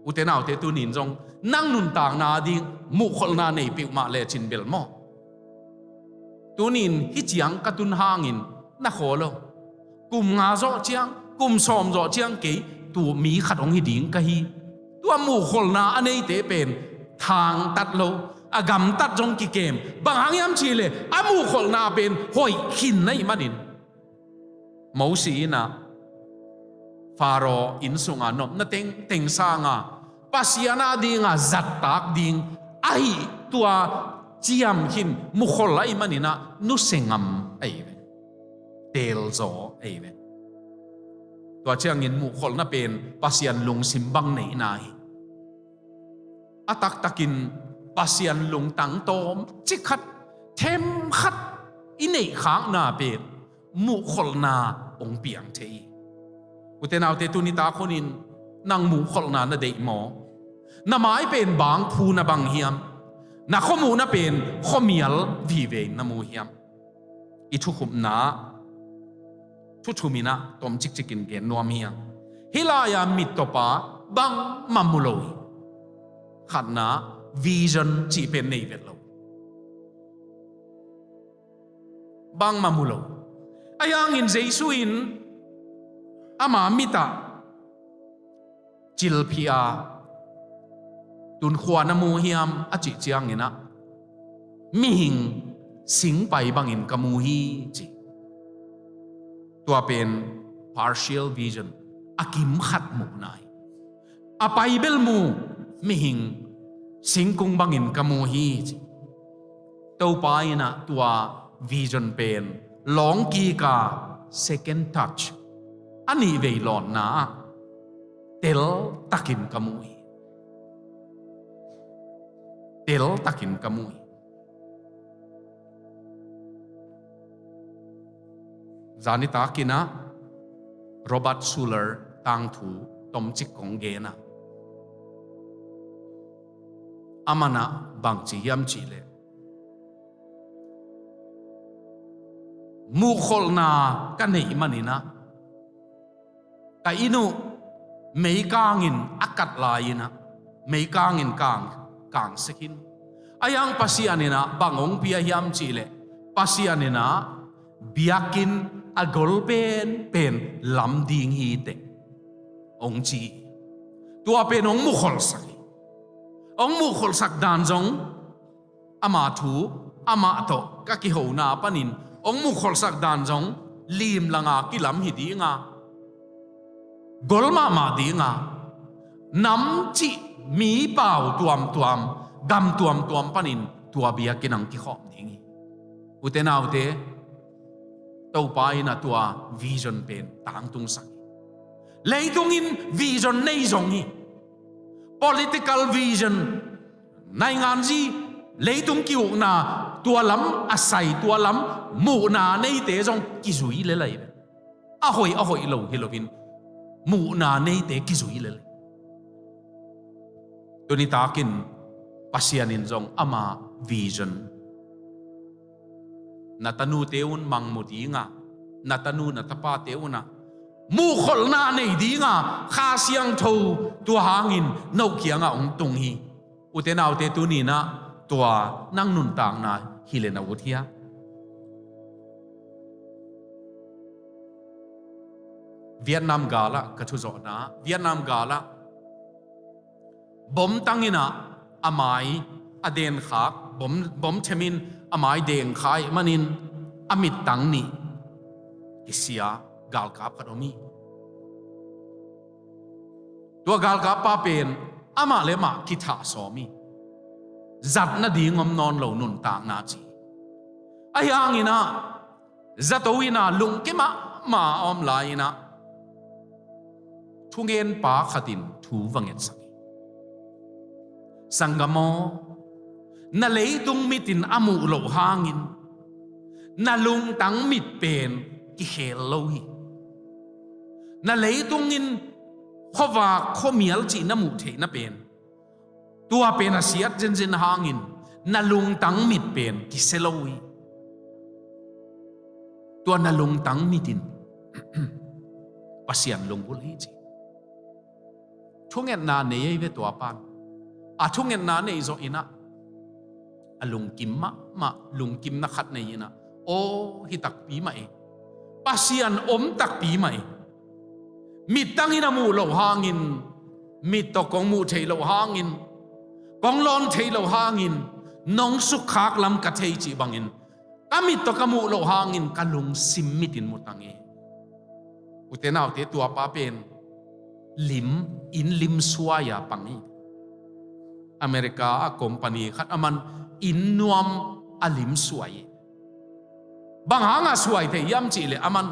อุเทนเอาเตตุนินจงนั่งนุนต่างนาดิงมูขลนาในปิวมาเลจินเบลมอตุนินฮิจยังกตุนหางินนักโขโลกุมงาโจเจียงกุมซอมโจเจียงเกตัวมีขัดองหิดิงกะฮีตัวมูขลนาอันนี้เตเป็นทางตัดโลอากำตัดจงกิเกมบางหางยามชีเลอามูขลนาเป็นหอยขินในมันนินมอสีนะฟาโรอินสุงานมนั่นเต็งสางาปัสยานาดิงาจัดตักดิงไอตัวเจียมหินมุขลไอมันนินะนุเซงัมไอเวเตลโซไอเวตัวเจียงเงินมุขลน่ะเป็นปัสยันลงสิมบังในนายอตักตักินปัสยันลงตังโตมจิขัดเทมขัดอินเนค้างนาเป็นมุขลนาองเปียงเทอุเทนเอาเตตุนิตาคนนินนางมุขลนาเดหมอนาไม้เป็นบางภูนาบังเฮียมนาข้อมูนาเป็นข้อมียลวีเวนามูเฮียมอิทุขุมนาทุชุมินะตอมจิกกินเกนนัวเมียงฮิลายามิตโตปาบังมัมมุโลยขันนาวิชั่นจีเป็นในเวลโลบังมัมมุโลอายังอินเจสุอินอามามิตาจิลพิอาตุนขวานามูเฮียมอจิจียงเงินะมิหิงสิงไปบังอินกามูฮีจีตัวเป็น partial vision อากิมขัดหมูนายอาไปเบลมูมิหิงสิงกุงบังอินกามูฮีจีตัวไปนะตัว vision เป็นลองกีกา second touch อันนี้เวลอนนะเตลตักินกามูฮีเตลตักินกามูฮีจานิตากินะโรบัตซูเลอร์ตังถูตอมจิกของเกนะอามานะบางจียามจีเลมูขลนากันในมันนี่นะแต่อินุไม่กางินอากาศลายนะไม่กางินกางสกินอายังภาษาเนี่ยนะบางองค์พิยามจีเลภาษาเนี่ยนะบิอากินอากลเป็นลำดิ่งฮีเตองจีตัวเป็นองมุขลสักองมุขลสักดานจงอามาถูอามาโตก็กิโหนาปนินองมุขลสักดานจงลีมลังอากิลำฮิดีงากลมาดีงาน้ำจีมีเปล่าตัวมกำตัวมปนินตัวเบียกินังกิขอบนี้อุเทนเอาเตตัวไปนะตัววิชั่นเป็นต่างตุงสักเลยตุงินวิชั่นในจงนี้ political vision ในงานจีเลยตุงกิวนาตัวล้ำอาศัยตัวล้ำมูนาในเตจงกิจุยเลยอะหอยโลฮิโลวินมูนาในเตกิจุยเลยตัวนี้ตากินปัสยานินจงอามาวิชั่นนาตานูเตอุนมังมุดีงานาตานูนาตาปาเตอุนะมูขลนาในดีงาข้าเสียงทูตัวหางินนกเขียงองตุงฮีอุเทนเอาเตตุนีนะตัวนั่งนุนต่างนาฮิเลนาวุฒิยาเวียดนามกาละกัทุจอนะเวียดนามกาละบ่มตั้งอินะอามายอเดนขากบ่มเชมินอามายเดงขายมันินอมิตตังนี่กิเสียกาลกาปกระดมีตัวกาลกาปาเป็นอามาเลมากิทาสอมีจัดนาดีงมนอนเหล่านุนต่างนาจีอายังอินะจัตวินาลุงเกมาอมลายนะทุเงินปาขัดินทูวังเงินสักสังกโมนาเลยตุงมิตินอามูโลหางินนาลุงตังมิดเป็นกิเฮลโลฮีนาเลยตุงงินข้อว่าข้อมียลจีนามูเทนเป็นตัวเป็นอาเซียเจนหางินนาลุงตังมิดเป็นกิเซโลฮีต ตัวนาลงตังมิตินปัสยันลงบุลฮีจีช่วงเงินนาเนยเวตัวปานช่วงเงินนาเนยโซอินะลุงกิมมาลุงกิมนักขัดเนยนะโอ้ฮิตักปีมาเอปัสยันตักปีมาเอมิตังอินามูโลหางินมิตกองมูเทโลหางินกองลอนเทโลหางินน้องสุขากลำกะเทจีบังอินมิตกมูโลหางินกะลุงซิมมิตินมุตังเออุเทนาวเตตัวป้าเป็นลิมสวายาปังอีอเมริกาคอมพานีขัดมันอินนวมลิมสวยบางหางสวยแต่ย้ำจีเลยมัน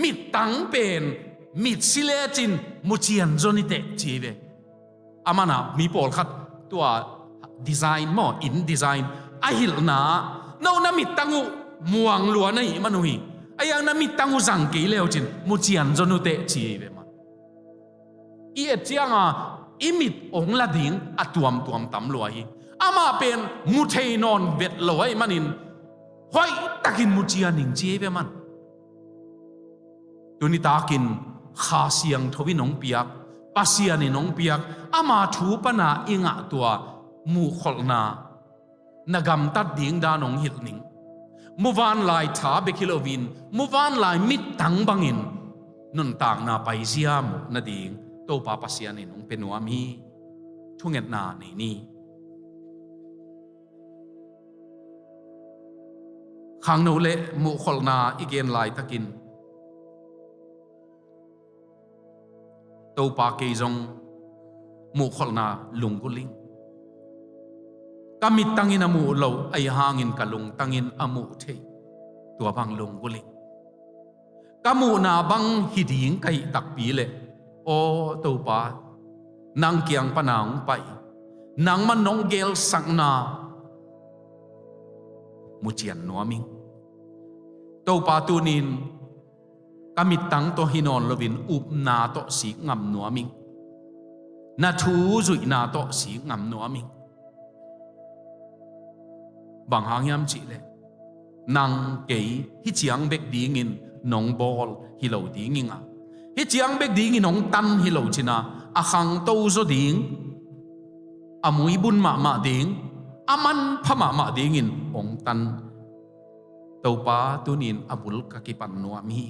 มิดตังเป็นมิดสิเลจินมุจียนจนิเตจีเวมันมีปอลขัดตัวดีไซน์มั่วอินดีไซน์หิลนาโน่นมิดตังูมวงลัวนี่มันหุยยังนั้นมิดตังูสังกีเลวจินมุจียนจนุเตจีเวมันเจียงอิมิดองละดิ่งตัวมตำลอยมาเป็นมุเทนอนเวทลอยมันินห้อยตะกินมุจียนิงจีเวมันตัวนี้ตากินข้าเสียงทวินองเปียกปัสยานินองเปียกมาถูปนาอิงตัวมูขลนานกำตัดดิ่งดานองหิลนิงมูวานลายท้าเบคิโลวินมูวานลายมิดตังบังอินนุนต่างนาไปเสียมนาดิ่งโตปาปัสยานินองเป็นวามีทุ่งเงินนานี่ขังโนเลมุขลนาอีเกนลายตะกินโตปาเกยงมุขลนาลุงกุลิงกามิตังอินามูโลไอหางินกะลุงตังอินอมุเทตัวบังลุงกุลิงกามูนาบังฮิดิงไกตักปีเลโอโตปานางเกียงปนางไปนางมันนองเกลสังนามุจียนนัวมิงโตปาตูนินกามิตังโตฮินอนลวินอุบนาโตสีงำนัวมิงนาทูจุยนาโตสีงำนัวมิงบางหางยามจีเลนางเกยฮิจียงเบกดีงินนองบอลฮิโลดีงิงฮิจียงเบกดีงินนองตันฮิโลจินาขังโตโซดิงมวยบุญมาดิงมันพมาดิงินองตันโตปาตุนินบุลกะกิปันนัวมี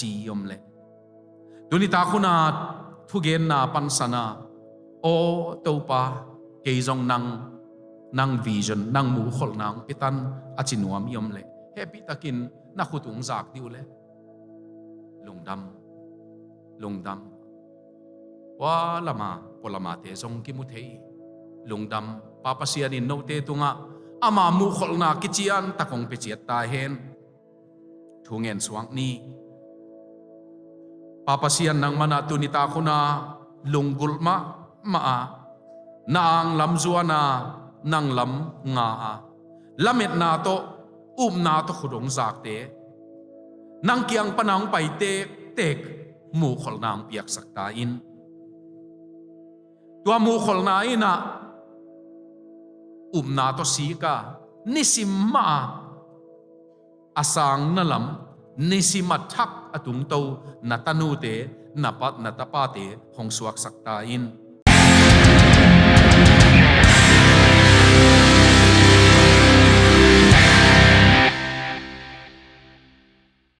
จียมเลตุนิตาคุณาทุเกนนาปันสนาโอโตปาเกยจงนังวิจนนังมูขลนางปิตันจีนัวมียมเลเฮปิตากินนักขุตุงจากดิวเลลงดำว่าละมาพลมาเตจงกิมุเทลงดำปาปเสียนินโนเตตุงมามูขลนากิจีอันตะคงเปเจียตาเฮนทุเงินสวงนี้ปาปเสียนนังมานาตุนิตาคุณาลุงกุลมานางลำจวนานางลำงาลำเม็ดนาโตนาโตขุดงจากเตนางเกียงปนังไปเตกมูขลนางเปียกสักตาอินตัวมูขลนาอินะนาโตสีกานิสิมมาอาสังนลำนิสิมัทักอตุงโตนาตานูเตนาปัดนาตาปาเตหงสวกสักตาอิน